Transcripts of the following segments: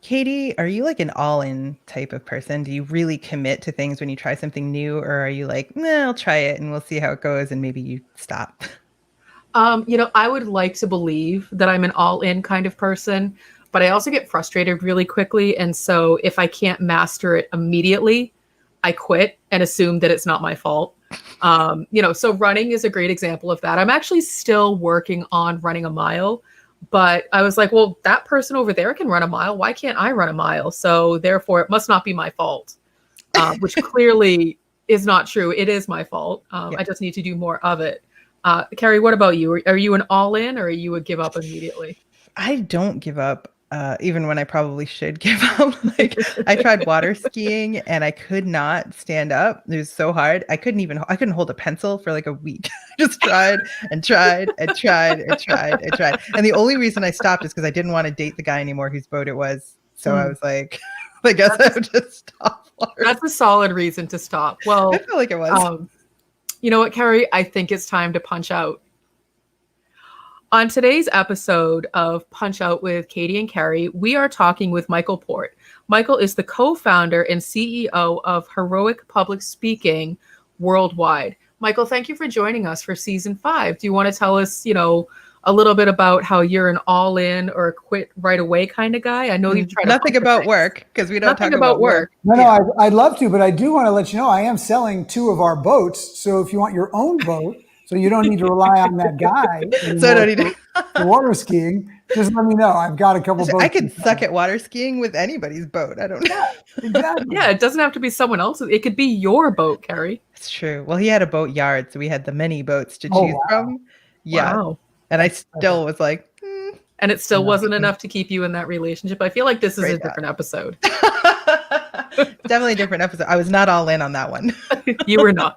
Katie, are you like an all-in type of person? Do you really commit to things when you try something new, or are you like, nah, I'll try it and we'll see how it goes, and maybe you stop? I would like to believe that I'm an all-in kind of person, but I also get frustrated really quickly. And so if I can't master it immediately, I quit and assume that it's not my fault. So running is a great example of that. I'm actually still working on running a mile, but I was like, well, that person over there can run a mile. Why can't I run a mile? So therefore, it must not be my fault, which clearly is not true. It is my fault. Yeah. I just need to do more of it. Kerry, what about you? Are you an all in or are you a give up immediately? I don't give up, even when I probably should give up. Like I tried water skiing and I could not stand up. It was so hard. I couldn't hold a pencil for like a week. I just tried and tried and tried and tried and tried. And the only reason I stopped is because I didn't want to date the guy anymore whose boat it was. So I was like, I guess I would just stop. That's a solid reason to stop. Well, I feel like it was. You know what, Kerry? I think it's time to punch out. On today's episode of Punch Out with Katie and Kerry, we are talking with Michael Port. Michael is the co-founder and CEO of Heroic Public Speaking Worldwide. Michael, thank you for joining us for season 5. Do you want to tell us, a little bit about how you're an all-in or quit right away kind of guy? I know you've tried nothing about work because we don't talk about work. No, I'd love to, but I do want to let you know I am selling 2 of our boats. So if you want your own boat, so you don't need to rely on that guy So I don't need for water skiing, just let me know. I've got a couple boats. I could suck at water skiing with anybody's boat. I don't know. Yeah, exactly. Yeah, it doesn't have to be someone else's. It could be your boat, Kerry. It's true. Well, he had a boat yard, so we had the many boats to choose from. Yeah. Wow. And I still was like, And it still wasn't enough to keep you in that relationship. I feel like this is a different episode. Definitely a different episode. I was not all in on that one. You were not.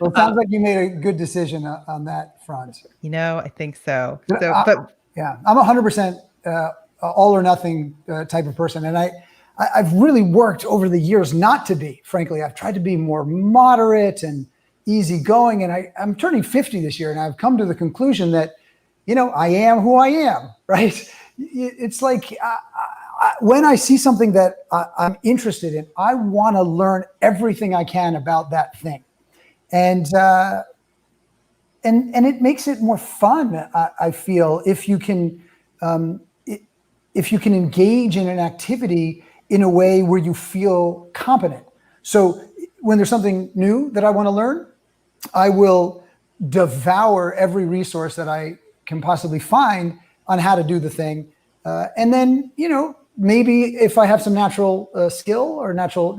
Well, it sounds like you made a good decision on that front. I think so. Yeah, I'm 100% all or nothing type of person. And I've really worked over the years not to be, frankly. I've tried to be more moderate and easygoing. And I'm turning 50 this year, and I've come to the conclusion that, I am who I am, right? It's like when I see something that I'm interested in, I want to learn everything I can about that thing. And it makes it more fun, I feel, if you can engage in an activity in a way where you feel competent. So when there's something new that I want to learn, I will devour every resource that I can possibly find on how to do the thing. And then, maybe if I have some natural skill or natural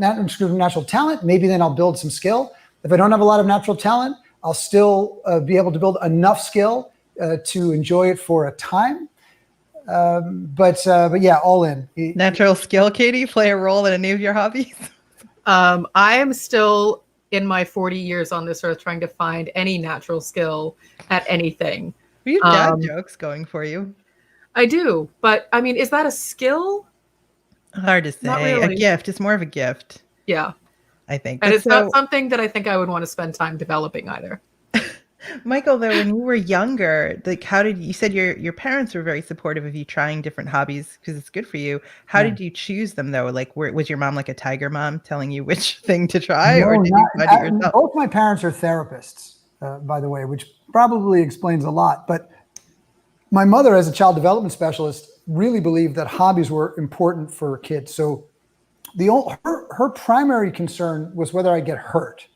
talent, maybe then I'll build some skill. If I don't have a lot of natural talent, I'll still be able to build enough skill to enjoy it for a time. But yeah, all in. Natural skill, Katie, play a role in any of your hobbies? I am still in my 40 years on this earth trying to find any natural skill at anything. You have dad jokes going for you. I do, but I mean, is that a skill? Hard to say. Really. A gift. It's more of a gift. Yeah. I think. And it's not something that I think I would want to spend time developing either. Michael, though, when you were younger, like you said your parents were very supportive of you trying different hobbies because it's good for you. How did you choose them, though? Like, was your mom like a tiger mom telling you which thing to try? No, or did you find it yourself? Both my parents are therapists, by the way, which probably explains a lot. But my mother, as a child development specialist, really believed that hobbies were important for kids. So her primary concern was whether I'd get hurt.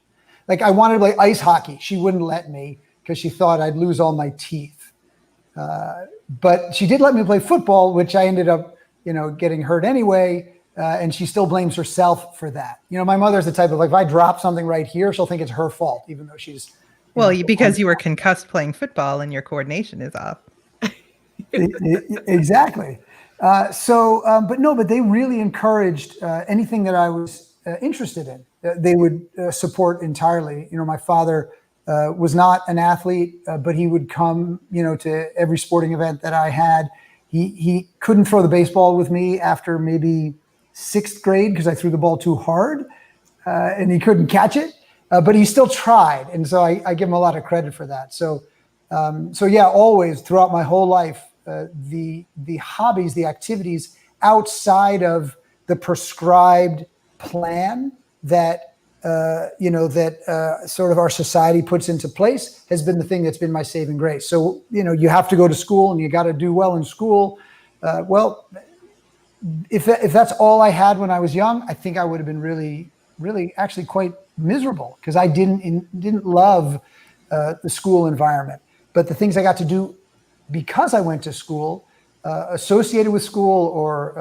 Like I wanted to play ice hockey. She wouldn't let me because she thought I'd lose all my teeth. But she did let me play football, which I ended up, getting hurt anyway. And she still blames herself for that. My mother's the type of, like, if I drop something right here, she'll think it's her fault, even though she's. Because you were concussed playing football and your coordination is off. Exactly. But they really encouraged anything that I was interested in. They would support entirely. My father was not an athlete, but he would come, to every sporting event that I had. He couldn't throw the baseball with me after maybe 6th grade because I threw the ball too hard, and he couldn't catch it. But he still tried, and so I give him a lot of credit for that. So yeah, always throughout my whole life, the hobbies, the activities outside of the prescribed plan that sort of our society puts into place has been the thing that's been my saving grace. So, you have to go to school and you got to do well in school. Well, if that's all I had when I was young, I think I would have been really, really actually quite miserable because I didn't love the school environment. But the things I got to do because I went to school, associated with school or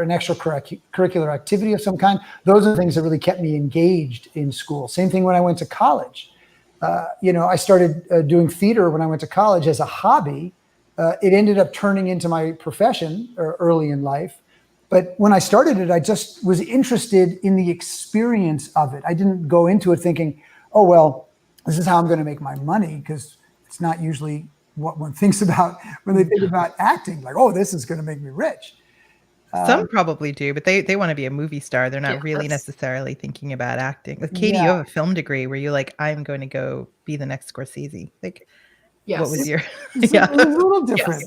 an extracurricular activity of some kind, those are the things that really kept me engaged in school. Same thing when I went to college. I started doing theater when I went to college as a hobby. It ended up turning into my profession early in life. But when I started it, I just was interested in the experience of it. I didn't go into it thinking, oh, well, this is how I'm going to make my money, because it's not usually what one thinks about when they think about acting, like, oh, this is going to make me rich. Some probably do, but they want to be a movie star. They're not really necessarily thinking about acting. Like Katie, you have a film degree where you're like, I'm going to go be the next Scorsese. Like, what was your? It's a little different.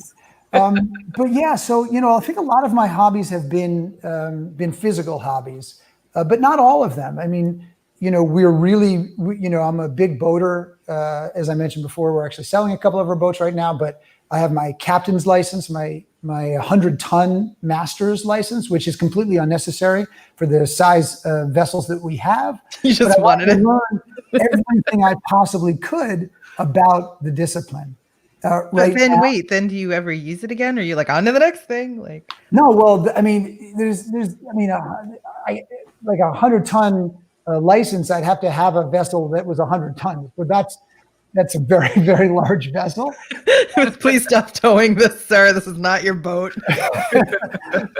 But yeah, so I think a lot of my hobbies have been physical hobbies, but not all of them. I mean, we're really, I'm a big boater. As I mentioned before, we're actually selling a couple of our boats right now, but I have my captain's license, my 100-ton master's license, which is completely unnecessary for the size vessels that we have. You just wanted to learn everything I possibly could about the discipline. But then do you ever use it again? Or are you like on to the next thing? Like, no, well, I mean, like a 100-ton license, I'd have to have a vessel that was 100 tons, but that's a very, very large vessel. Please stop towing this, sir. This is not your boat.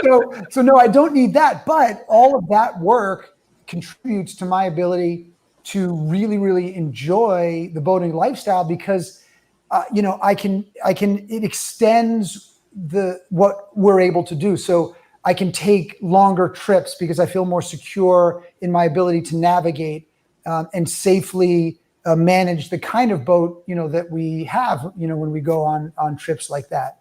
So no, I don't need that. But all of that work contributes to my ability to really, really enjoy the boating lifestyle because, it extends what we're able to do. So I can take longer trips because I feel more secure in my ability to navigate and safely manage the kind of boat, that we have, when we go on trips like that.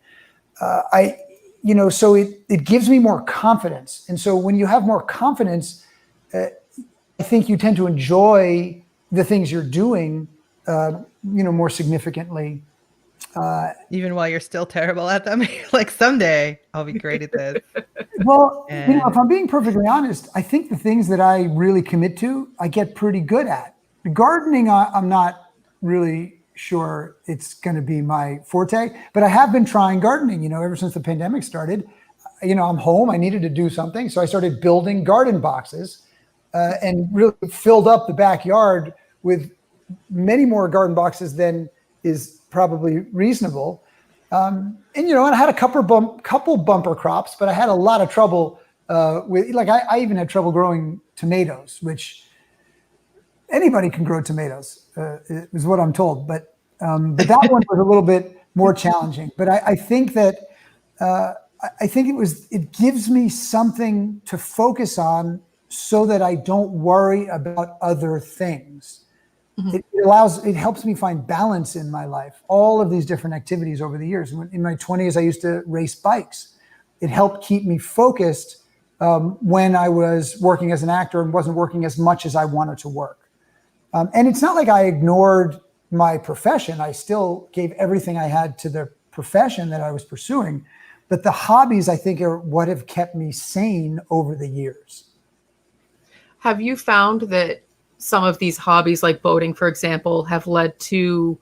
So it gives me more confidence. And so when you have more confidence, I think you tend to enjoy the things you're doing, more significantly. Even while you're still terrible at them, like someday I'll be great at this. Well, if I'm being perfectly honest, I think the things that I really commit to, I get pretty good at. Gardening, I'm not really sure it's going to be my forte, but I have been trying gardening, ever since the pandemic started. I'm home, I needed to do something. So I started building garden boxes and really filled up the backyard with many more garden boxes than is probably reasonable. And I had a couple bumper crops, but I had a lot of trouble with, like, I even had trouble growing tomatoes, which anybody can grow tomatoes, is what I'm told. But that one was a little bit more challenging. But I think that it gives me something to focus on so that I don't worry about other things. Mm-hmm. It helps me find balance in my life. All of these different activities over the years. In my 20s, I used to race bikes. It helped keep me focused when I was working as an actor and wasn't working as much as I wanted to work. And it's not like I ignored my profession. I still gave everything I had to the profession that I was pursuing. But the hobbies, I think, are what have kept me sane over the years. Have you found that some of these hobbies, like boating, for example, have led to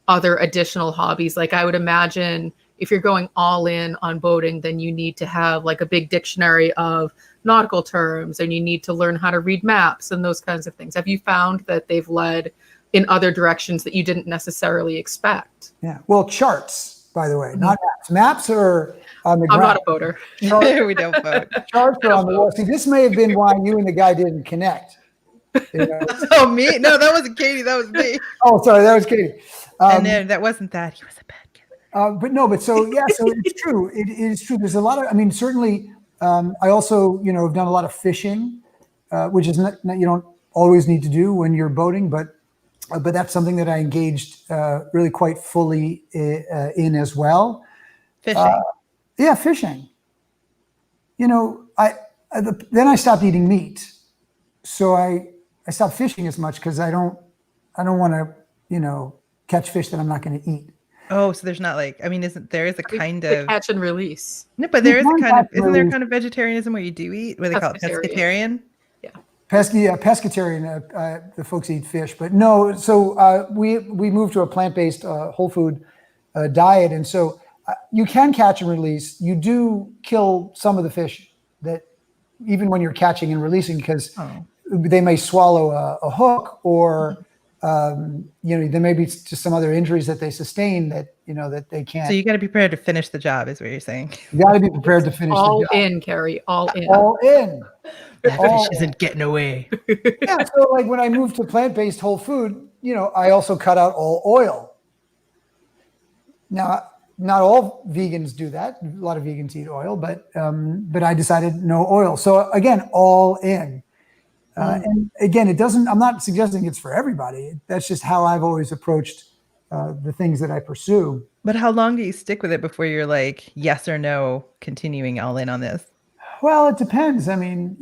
other additional hobbies? Like I would imagine if you're going all in on boating, then you need to have like a big dictionary of nautical terms and you need to learn how to read maps and those kinds of things. Have you found that they've led in other directions that you didn't necessarily expect? Yeah. Well, charts, by the way, not maps. Maps are on the ground. I'm not a boater. We don't boat. Charts are on the wall. See, this may have been why you and the guy didn't connect. Oh, me? No, that wasn't Katie. That was me. Oh, sorry. That was Katie. And then that wasn't that. He was a bad kid. So it's true. It is true. There's a lot of, certainly, I also, have done a lot of fishing, which is not, you don't always need to do when you're boating, but that's something that I engaged really quite fully in as well. Fishing. Yeah, fishing. Then I stopped eating meat. So I stopped fishing as much because I don't want to, catch fish that I'm not going to eat. Oh, so there's not like, I mean, there is a kind The of, catch and release. no, but there is a can kind of, catch and isn't there release. kind of vegetarianism where you do eat, what they call it, Pescatarian. pescatarian? Yeah. Pescatarian, the folks eat fish, but no. So we moved to a plant-based whole food diet, and so you can catch and release. You do kill some of the fish that even when you're catching and releasing, because they may swallow a hook, or there may be just some other injuries that they sustain that that they can't. So you got to be prepared to finish the job, is what you're saying. You got to be prepared to finish All the job. in, Carrie. All in. All in. That fish isn't getting away. Yeah, so like when I moved to plant-based whole food, I also cut out all oil. Now, not all vegans do that. A lot of vegans eat oil, but I decided no oil. So again, all in. And again, I'm not suggesting it's for everybody. That's just how I've always approached the things that I pursue. But how long do you stick with it before you're like, yes or no, continuing all in on this? Well, it depends. I mean,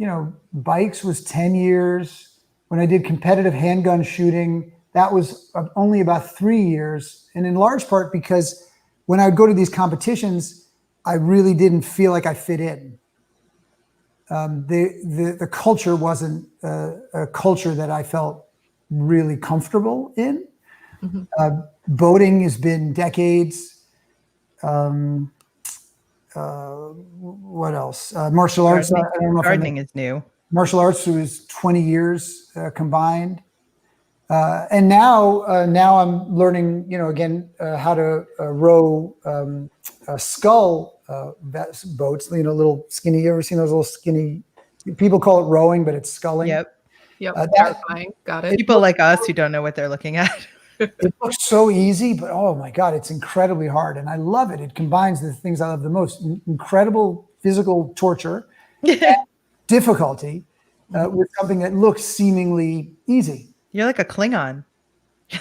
bikes was 10 years. When I did competitive handgun shooting, that was only about 3 years. And in large part because when I would go to these competitions, I really didn't feel like I fit in. The culture wasn't a culture that I felt really comfortable in. Mm-hmm. Boating has been decades. What else? Martial arts. I don't know. Gardening is new. Martial arts was 20 years combined, and now I'm learning. Again, how to row scull boats. Little skinny. You ever seen those little skinny? People call it rowing, but it's sculling. Yep. Terrifying. Got it. People like us who don't know what they're looking at. It looks so easy, but oh my God, it's incredibly hard. And I love it. It combines the things I love the most: incredible physical torture, difficulty, with something that looks seemingly easy. You're like a Klingon.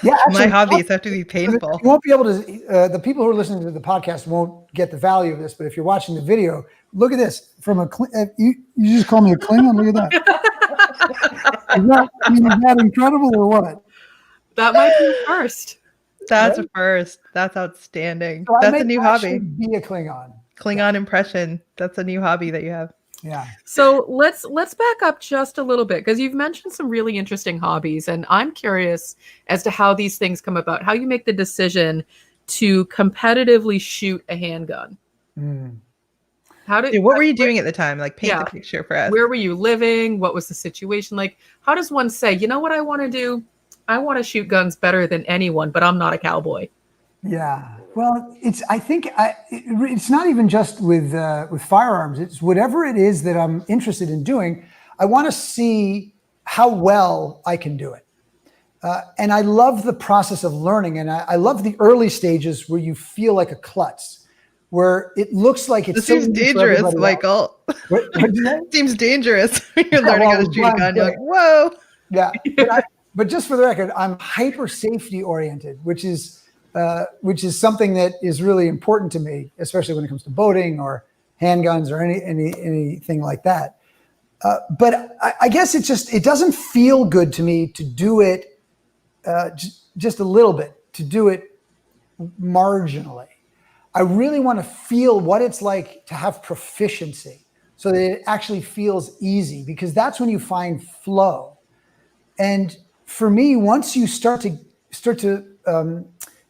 Yeah, actually, my hobbies have to be painful. You won't be able to, the people who are listening to the podcast won't get the value of this, but if you're watching the video, look at this. You just call me a Klingon? Look at that. Is that incredible or what? That might be a first. That's a first. That's outstanding. So that's a new hobby. Be a Klingon. Klingon impression. That's a new hobby that you have. Yeah. So let's back up just a little bit, because you've mentioned some really interesting hobbies, and I'm curious as to how these things come about, how you make the decision to competitively shoot a handgun. What were you doing at the time? Like paint the picture for us. Where were you living? What was the situation like? How does one say, you know what I want to do? I want to shoot guns better than anyone, but I'm not a cowboy. Yeah. Well, I think it's not even just with firearms. It's whatever it is that I'm interested in doing. I want to see how well I can do it. And I love the process of learning. And I love the early stages where you feel like a klutz, where it looks like it's seems dangerous, Michael. It seems dangerous when you're learning how to shoot a gun. You're like, whoa. Yeah. But just for the record, I'm hyper safety oriented, which is something that is really important to me, especially when it comes to boating or handguns or anything like that. But I guess it doesn't feel good to me to do it just a little bit, to do it marginally. I really want to feel what it's like to have proficiency so that it actually feels easy, because that's when you find flow. And for me, once you start to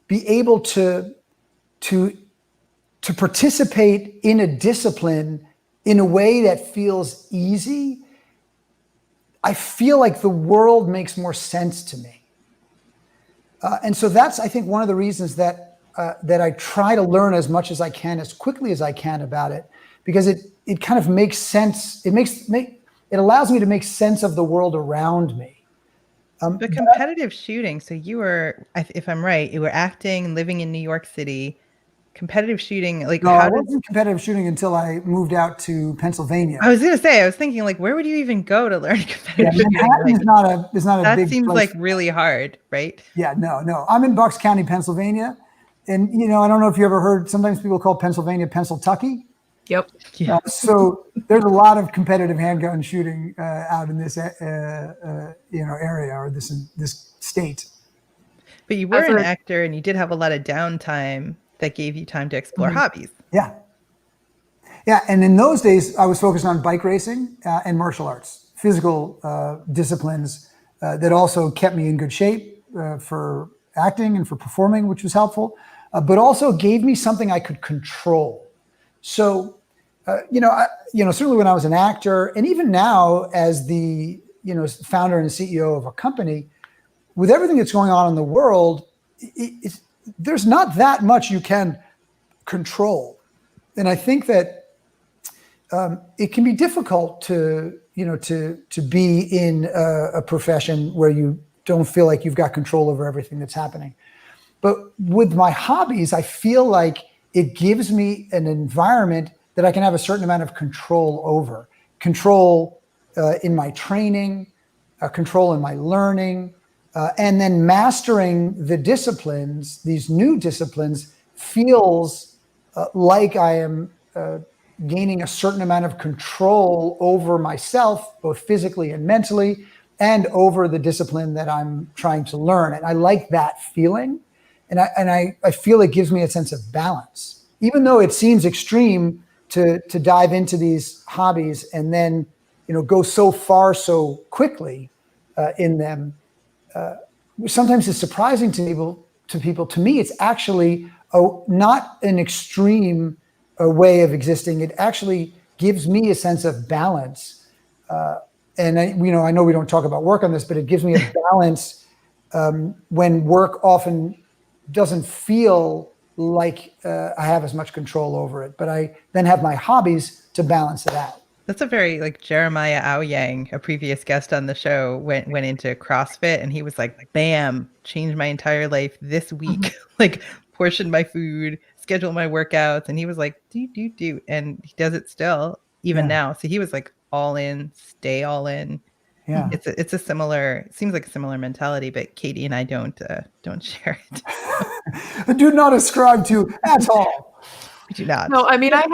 be able to participate in a discipline in a way that feels easy, I feel like the world makes more sense to me. And so that's, I think, one of the reasons that I try to learn as much as I can, as quickly as I can about it, because it kind of makes sense. It allows me to make sense of the world around me. The competitive shooting. So you were, if I'm right, you were acting, living in New York City. Competitive shooting, like no, I wasn't competitive shooting until I moved out to Pennsylvania. I was gonna say, I was thinking, like, where would you even go to learn competitive shooting? Manhattan is not a that big seems place. like really hard, right? Yeah, no. I'm in Bucks County, Pennsylvania, and I don't know if you ever heard. Sometimes people call Pennsylvania Pennsyltucky. Yep. Yeah. So there's a lot of competitive handgun shooting out in this area, or this state. But you were an actor and you did have a lot of downtime that gave you time to explore hobbies. Yeah. Yeah. And in those days, I was focused on bike racing and martial arts, physical disciplines that also kept me in good shape for acting and for performing, which was helpful, but also gave me something I could control. So, certainly when I was an actor, and even now as the, founder and CEO of a company, with everything that's going on in the world, there's not that much you can control. And I think that it can be difficult to be in a profession where you don't feel like you've got control over everything that's happening. But with my hobbies, I feel like it gives me an environment that I can have a certain amount of control over. Control in my training, control in my learning, and then mastering the disciplines, these new disciplines, feels like I am gaining a certain amount of control over myself, both physically and mentally, and over the discipline that I'm trying to learn. And I like that feeling. And I feel it gives me a sense of balance, even though it seems extreme to dive into these hobbies and then, go so far so quickly in them. Sometimes it's surprising to people. To me, it's actually not an extreme way of existing. It actually gives me a sense of balance. And I know we don't talk about work on this, but it gives me a balance when work often doesn't feel like I have as much control over it, but I then have my hobbies to balance it out. That's a very Jeremiah Aoyang, a previous guest on the show, went into CrossFit, and he was like, bam, changed my entire life this week. Portion my food, schedule my workouts. And he was like, do. And he does it still, even now. So he was all in, stay all in. Yeah. It's a similar, seems like a similar mentality, but Katie and I don't share it. I do not ascribe to at all. We do not. No, I mean, I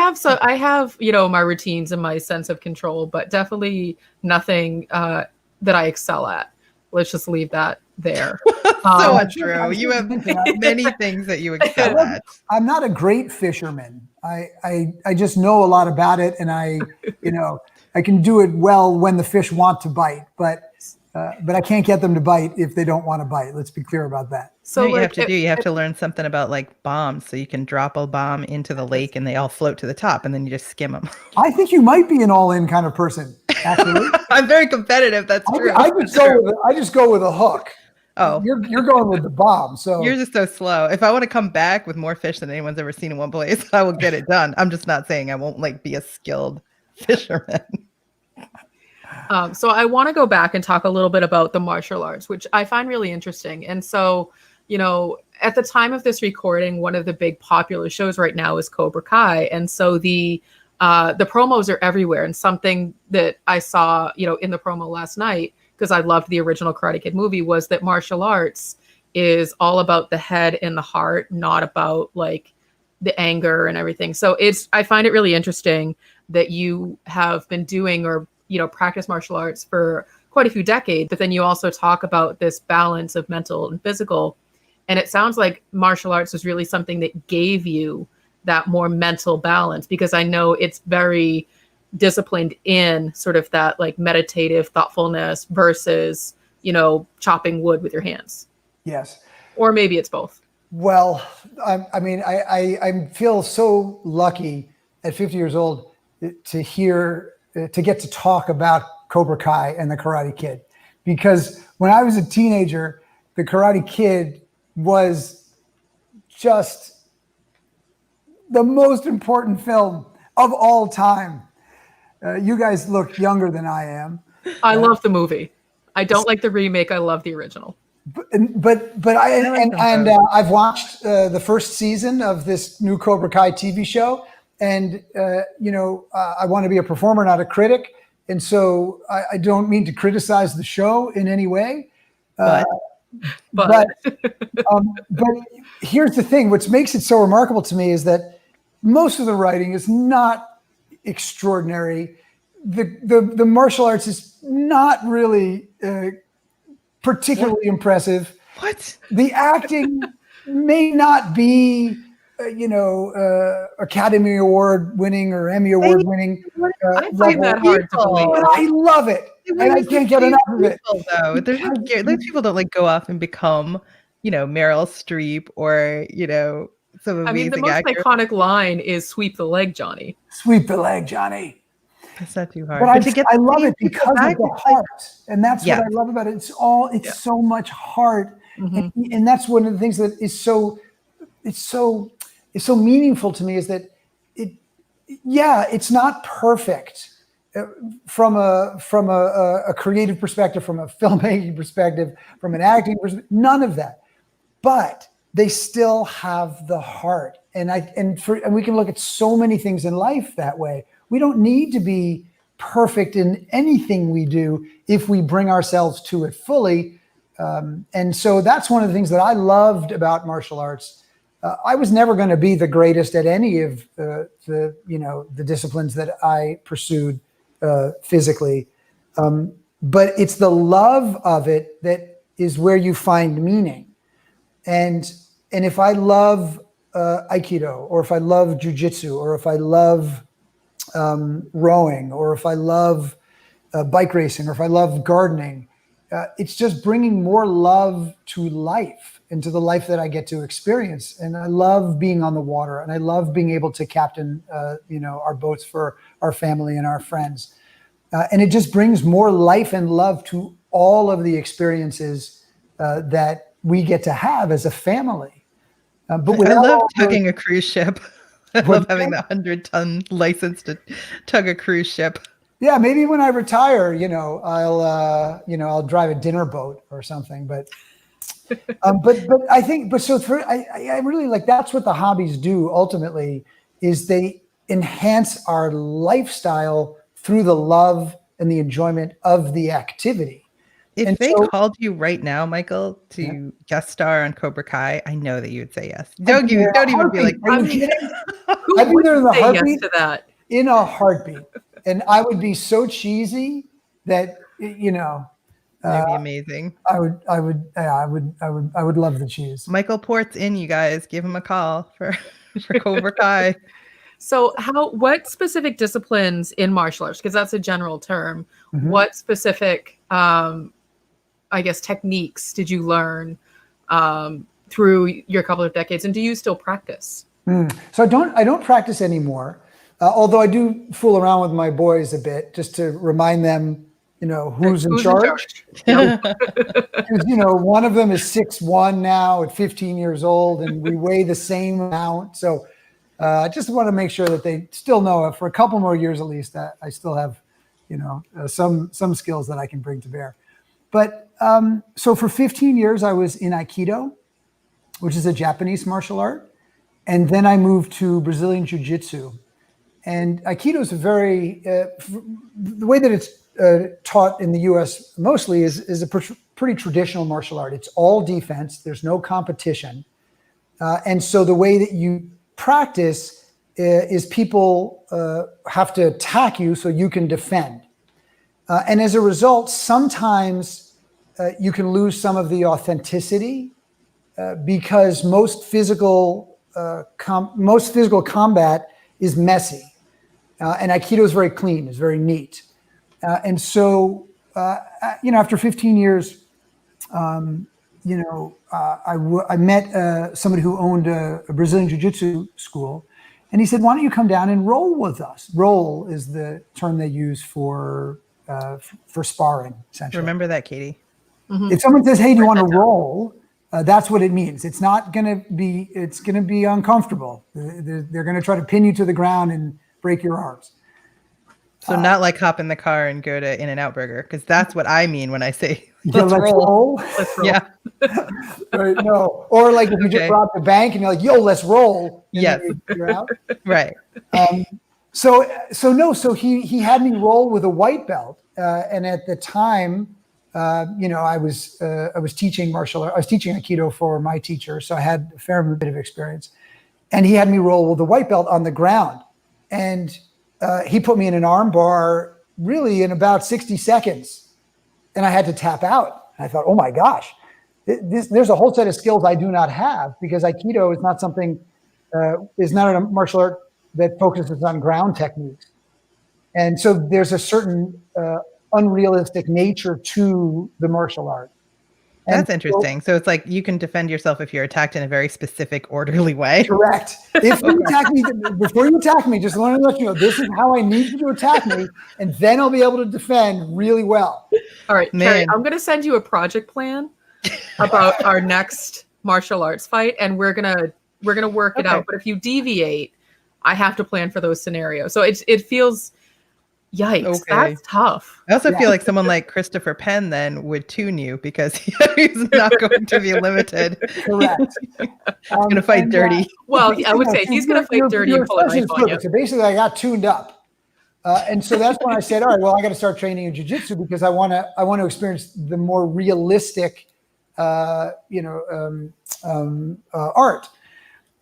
have, my routines and my sense of control, but definitely nothing that I excel at. Let's just leave that there. So untrue. You have many things that you excel at. I'm not a great fisherman. I just know a lot about it, and I can do it well when the fish want to bite, but I can't get them to bite if they don't want to bite. Let's be clear about that. So you have to learn something about bombs, so you can drop a bomb into the lake and they all float to the top, and then you just skim them. I think you might be an all-in kind of person, actually. I'm very competitive. That's true. I just go with a hook. Oh, you're going with the bomb. So you're just so slow. If I want to come back with more fish than anyone's ever seen in one place, I will get it done. I'm just not saying I won't be a skilled fisherman. So I want to go back and talk a little bit about the martial arts, which I find really interesting. And so, at the time of this recording, one of the big popular shows right now is Cobra Kai. And so the promos are everywhere. And something that I saw, in the promo last night, because I loved the original Karate Kid movie, was that martial arts is all about the head and the heart, not about the anger and everything. So I find it really interesting that you have been doing or practice martial arts for quite a few decades, but then you also talk about this balance of mental and physical. And it sounds like martial arts was really something that gave you that more mental balance, because I know it's very disciplined in sort of that meditative thoughtfulness versus, chopping wood with your hands. Yes. Or maybe it's both. Well, I feel so lucky at 50 years old to get to talk about Cobra Kai and the Karate Kid, because when I was a teenager, the Karate Kid was just the most important film of all time. You guys look younger than I am. I love the movie. I don't like the remake. I love the original. But I've watched the first season of this new Cobra Kai TV show. And, I want to be a performer, not a critic. And so I don't mean to criticize the show in any way. But here's the thing. What makes it so remarkable to me is that most of the writing is not extraordinary. The martial arts is not really particularly impressive. What? The acting may not be, Academy Award winning or Emmy Award winning. I find that hard to believe. But I love it, and I can't get enough of it. Though those people don't like go off and become, Meryl Streep or some amazing the most actor. iconic line is "Sweep the leg, Johnny." Sweep the leg, Johnny. It's not too hard. But I love it because of the heart, and that's what I love about it. It's so much heart, and that's one of the things that is so meaningful to me is that it's not perfect from a creative perspective, from a filmmaking perspective, from an acting perspective, none of that, but they still have the heart, and we can look at so many things in life that way. We don't need to be perfect in anything we do if we bring ourselves to it fully. And so that's one of the things that I loved about martial arts. I was never going to be the greatest at any of the disciplines that I pursued physically. But it's the love of it that is where you find meaning. And if I love Aikido, or if I love jujitsu, or if I love rowing, or if I love bike racing, or if I love gardening, it's just bringing more love to life and to the life that I get to experience. And I love being on the water, and I love being able to captain, our boats for our family and our friends. And it just brings more life and love to all of the experiences that we get to have as a family. But I love tugging a cruise ship. I love having the 100-ton license to tug a cruise ship. Yeah, maybe when I retire, I'll drive a dinner boat or something. But I think, I really like, that's what the hobbies do ultimately, is they enhance our lifestyle through the love and the enjoyment of the activity. If they called you right now, Michael, to guest star on Cobra Kai, I know that you would say yes. Don't even be like, are you kidding? I'd be there in a heartbeat. Yes to that. In a heartbeat, and I would be so cheesy that it'd be amazing. I would love the cheese. Michael Port's in, you guys. Give him a call for Cobra Kai. So what specific disciplines in martial arts, because that's a general term, what specific techniques did you learn through your couple of decades, and do you still practice? So I don't practice anymore, although I do fool around with my boys a bit just to remind them, who's in charge. Because, one of them is 6'1" now at 15 years old, and we weigh the same amount. So I just want to make sure that they still know for a couple more years at least that I still have, some skills that I can bring to bear. But so for 15 years, I was in Aikido, which is a Japanese martial art. And then I moved to Brazilian Jiu-Jitsu. And Aikido is a very, the way that it's taught in the US mostly is a pretty traditional martial art. It's all defense. There's no competition. And so the way that you practice is people have to attack you so you can defend. And as a result, sometimes you can lose some of the authenticity because most physical combat is messy. And Aikido is very clean, is very neat. And so, after 15 years, I met somebody who owned a Brazilian Jiu-Jitsu school. And he said, why don't you come down and roll with us? Roll is the term they use for sparring, essentially. Remember that, Katie. If someone says, hey, do you want to roll? That's what it means. It's going to be uncomfortable. They're going to try to pin you to the ground and break your arms. So not like hop in the car and go to In-N-Out Burger, because that's what I mean when I say let's roll. Let's roll. Yeah. Right, no. Or like if you just robbed the bank and you're like, yo, let's roll. Yes. You're out. Right. So he had me roll with a white belt. And at the time, I was teaching martial art. I was teaching Aikido for my teacher. So I had a fair bit of experience. And he had me roll with a white belt on the ground. And he put me in an arm bar really in about 60 seconds, and I had to tap out. And I thought, oh my gosh, there's a whole set of skills I do not have, because Aikido is not something, is not a martial art that focuses on ground techniques. And so there's a certain unrealistic nature to the martial art. And That's interesting. So it's like you can defend yourself if you're attacked in a very specific, orderly way. Correct. If you attack me, before you attack me, just want to let you know, this is how I need you to attack me, and then I'll be able to defend really well. All right, Man. Kerry, I'm going to send you a project plan about our next martial arts fight, and we're gonna work it out. But if you deviate, I have to plan for those scenarios. So it feels, yikes, that's tough. I also feel like someone like Christopher Penn then would tune you, because he's not going to be limited. Correct. He's going to fight dirty. Well, I would say he's going to fight dirty and pull a knife on you. So basically, I got tuned up. And so that's when I said, all right, well, I got to start training in jiu-jitsu, because I want to experience the more realistic, art.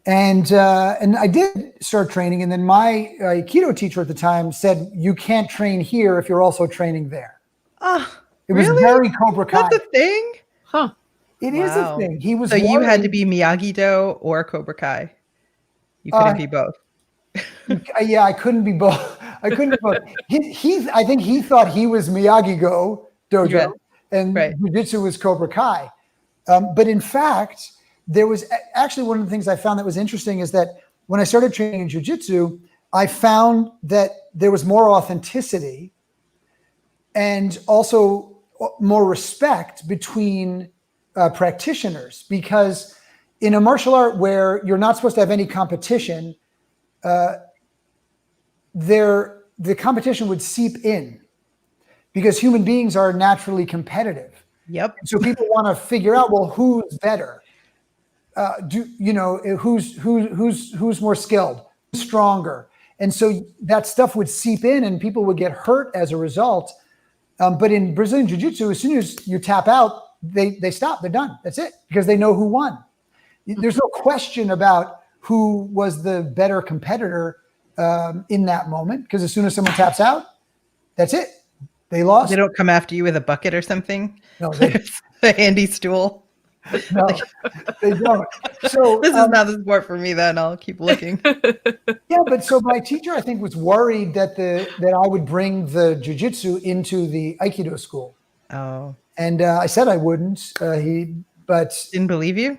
And I did start training. And then my Aikido teacher at the time said, you can't train here if you're also training there. Oh, it was really? very Cobra Kai. That's a thing? Huh. It is a thing. He was. So you had to be Miyagi-Do or Cobra Kai. You couldn't be both. Yeah, I couldn't be both. I couldn't be both. I think he thought he was Miyagi-Go dojo, and jiu-jitsu was Cobra Kai. But in fact, there was actually one of the things I found that was interesting is that when I started training in jiu-jitsu, I found that there was more authenticity and also more respect between practitioners, because in a martial art where you're not supposed to have any competition, the competition would seep in, because human beings are naturally competitive. Yep. So people want to figure out, well, who's better? Who's more skilled, stronger? And so that stuff would seep in, and people would get hurt as a result. But in Brazilian Jiu-Jitsu, as soon as you tap out, they stop. They're done. That's it, because they know who won. There's no question about who was the better competitor in that moment, because as soon as someone taps out, that's it. They lost. They don't come after you with a bucket or something? No, a handy stool? No, they don't. So this is not the sport for me. Then I'll keep looking. Yeah, but so my teacher, I think, was worried that I would bring the jiu-jitsu into the Aikido school. Oh. And I said I wouldn't. He didn't believe you.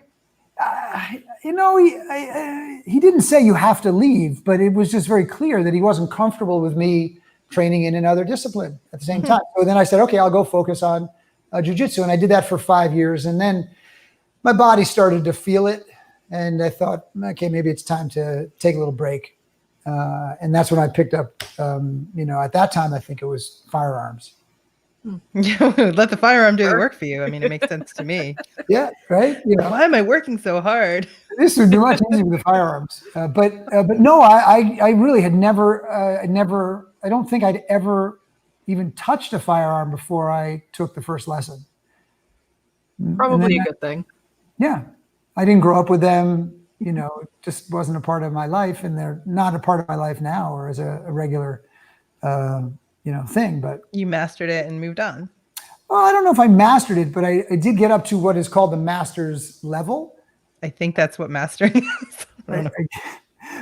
He didn't say you have to leave, but it was just very clear that he wasn't comfortable with me training in another discipline at the same time. So then I said, okay, I'll go focus on jiu-jitsu. And I did that for 5 years. And then my body started to feel it. And I thought, okay, maybe it's time to take a little break. And that's when I picked up, at that time, I think it was firearms. Let the firearm do the work for you. I mean, it makes sense to me. Yeah, right. Why am I working so hard? This would be much easier with the firearms. But no, I really had never, I don't think I'd ever even touched a firearm before I took the first lesson. Probably a good thing. Yeah. I didn't grow up with them, it just wasn't a part of my life, and they're not a part of my life now or as a regular, thing. But you mastered it and moved on. Well, I don't know if I mastered it, but I did get up to what is called the master's level. I think that's what mastering is.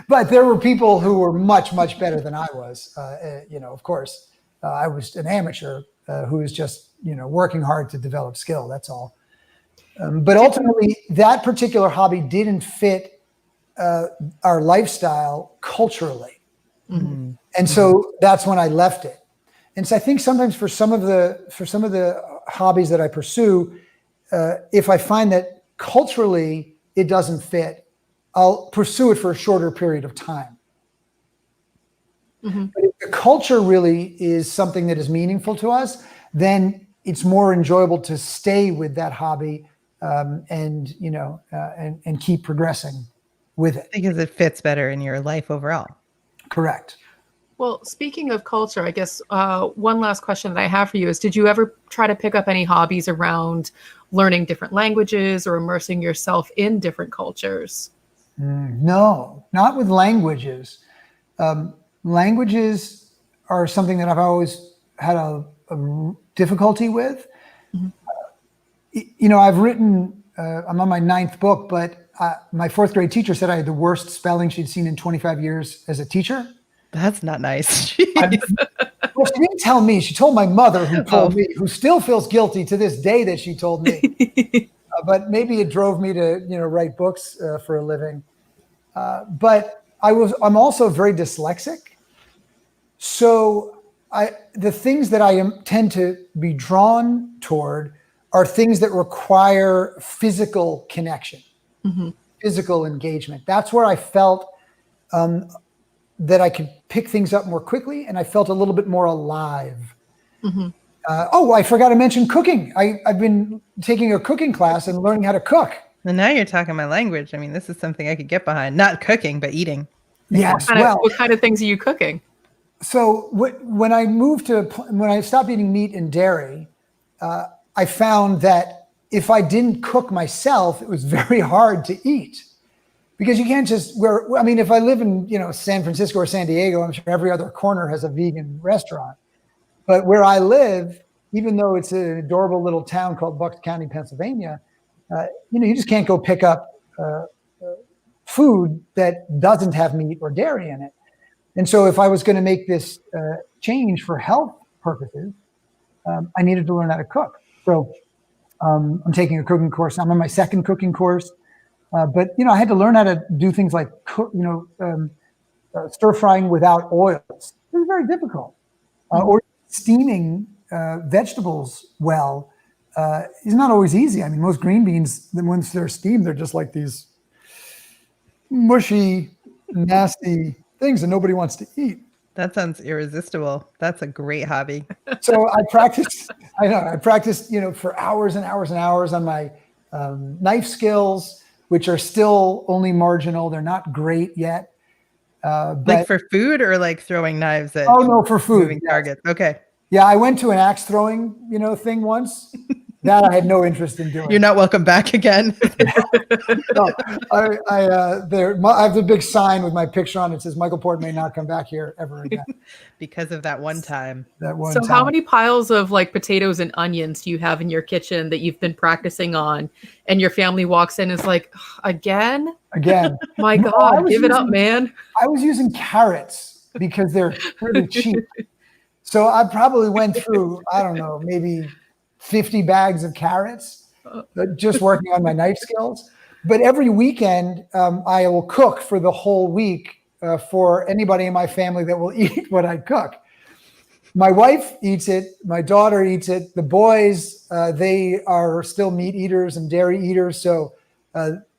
But there were people who were much, much better than I was. Of course, I was an amateur who was just, working hard to develop skill. That's all. But ultimately, that particular hobby didn't fit our lifestyle culturally. Mm-hmm. And so that's when I left it. And so I think sometimes for some of the hobbies that I pursue, if I find that culturally it doesn't fit, I'll pursue it for a shorter period of time. Mm-hmm. But if the culture really is something that is meaningful to us, then it's more enjoyable to stay with that hobby and keep progressing with it. Because it fits better in your life overall. Correct. Well, speaking of culture, I guess one last question that I have for you is, did you ever try to pick up any hobbies around learning different languages or immersing yourself in different cultures? No, not with languages. languages are something that I've always had a difficulty with. I've written, I'm on my 9th book, but my 4th grade teacher said I had the worst spelling she'd seen in 25 years as a teacher. That's not nice. Well, she didn't tell me. She told my mother, who told me, who still feels guilty to this day that she told me. But maybe it drove me to, write books for a living. But I'm also very dyslexic. So the things that I tend to be drawn toward are things that require physical connection, physical engagement. That's where I felt that I could pick things up more quickly, and I felt a little bit more alive. I forgot to mention cooking. I've been taking a cooking class and learning how to cook. And now you're talking my language. I mean, this is something I could get behind. Not cooking, but eating. Yes. What kind of things are you cooking? So when I stopped eating meat and dairy, I found that if I didn't cook myself, it was very hard to eat. Because you can't just if I live in, San Francisco or San Diego, I'm sure every other corner has a vegan restaurant. But where I live, even though it's an adorable little town called Bucks County, Pennsylvania, you just can't go pick up food that doesn't have meat or dairy in it. And so if I was going to make this change for health purposes, I needed to learn how to cook. So I'm taking a cooking course. I'm on my 2nd cooking course. But I had to learn how to do things like stir frying without oils. It was very difficult. Or steaming vegetables well is not always easy. I mean, most green beans, once they're steamed, they're just like these mushy, nasty things that nobody wants to eat. That sounds irresistible. That's a great hobby. So I practiced, for hours and hours and hours on my knife skills, which are still only marginal. They're not great yet. Like for food or like throwing knives at for food. Moving targets. Okay. Yeah, I went to an axe throwing, thing once. That I had no interest in doing. You're not welcome back again. No, I have the big sign with my picture on it. It says Michael Port may not come back here ever again. Because of that one time. So how many piles of like potatoes and onions do you have in your kitchen that you've been practicing on, and your family walks in and is like, again? My God, give it up, man. I was using carrots because they're pretty cheap. So I probably went through, I don't know, maybe 50 bags of carrots, just working on my knife skills. But every weekend, I will cook for the whole week for anybody in my family that will eat what I cook. My wife eats it. My daughter eats it. The boys, they are still meat eaters and dairy eaters. So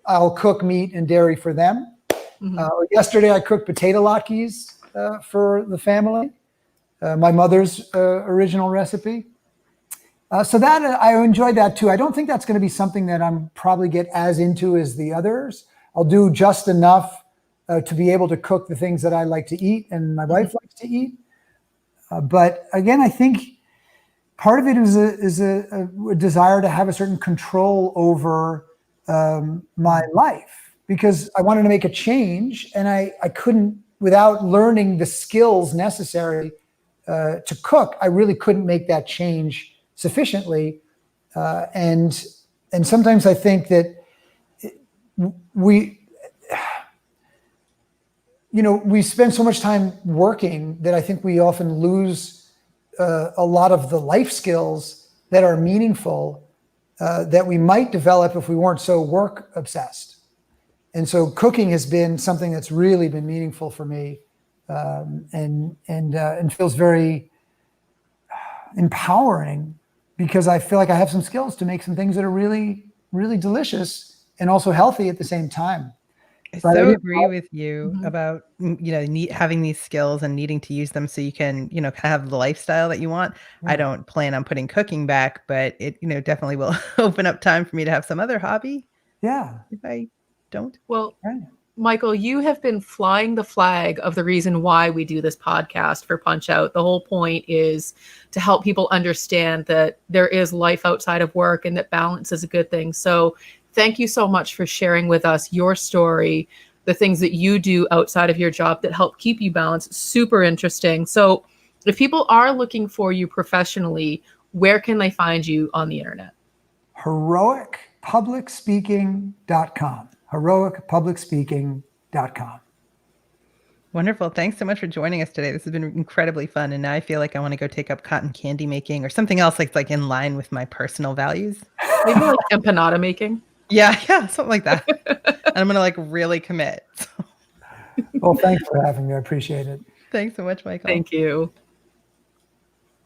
I'll cook meat and dairy for them. Yesterday, I cooked potato latkes for the family, my mother's original recipe. So that I enjoyed that too. I don't think that's going to be something that I'm probably get as into as the others. I'll do just enough to be able to cook the things that I like to eat and my wife likes to eat. But again, I think part of it is a desire to have a certain control over my life, because I wanted to make a change and I couldn't, without learning the skills necessary to cook, I really couldn't make that change sufficiently. And sometimes I think that we spend so much time working that I think we often lose a lot of the life skills that are meaningful that we might develop if we weren't so work obsessed. And so cooking has been something that's really been meaningful for me, and feels very empowering, because I feel like I have some skills to make some things that are really, really delicious and also healthy at the same time. I so agree with you about, having these skills and needing to use them so you can, kind of have the lifestyle that you want. I don't plan on putting cooking back, but it, definitely will open up time for me to have some other hobby. Yeah. If I don't. Well, Michael, you have been flying the flag of the reason why we do this podcast for Punch Out. The whole point is to help people understand that there is life outside of work and that balance is a good thing. So thank you so much for sharing with us your story, the things that you do outside of your job that help keep you balanced. Super interesting. So if people are looking for you professionally, where can they find you on the internet? heroicpublicspeaking.com. heroicpublicspeaking.com. Wonderful. Thanks so much for joining us today. This has been incredibly fun. And now I feel like I want to go take up cotton candy making or something else that's like in line with my personal values. Maybe like empanada making. Yeah, something like that. And I'm going to like really commit. Well, thanks for having me. I appreciate it. Thanks so much, Michael. Thank you.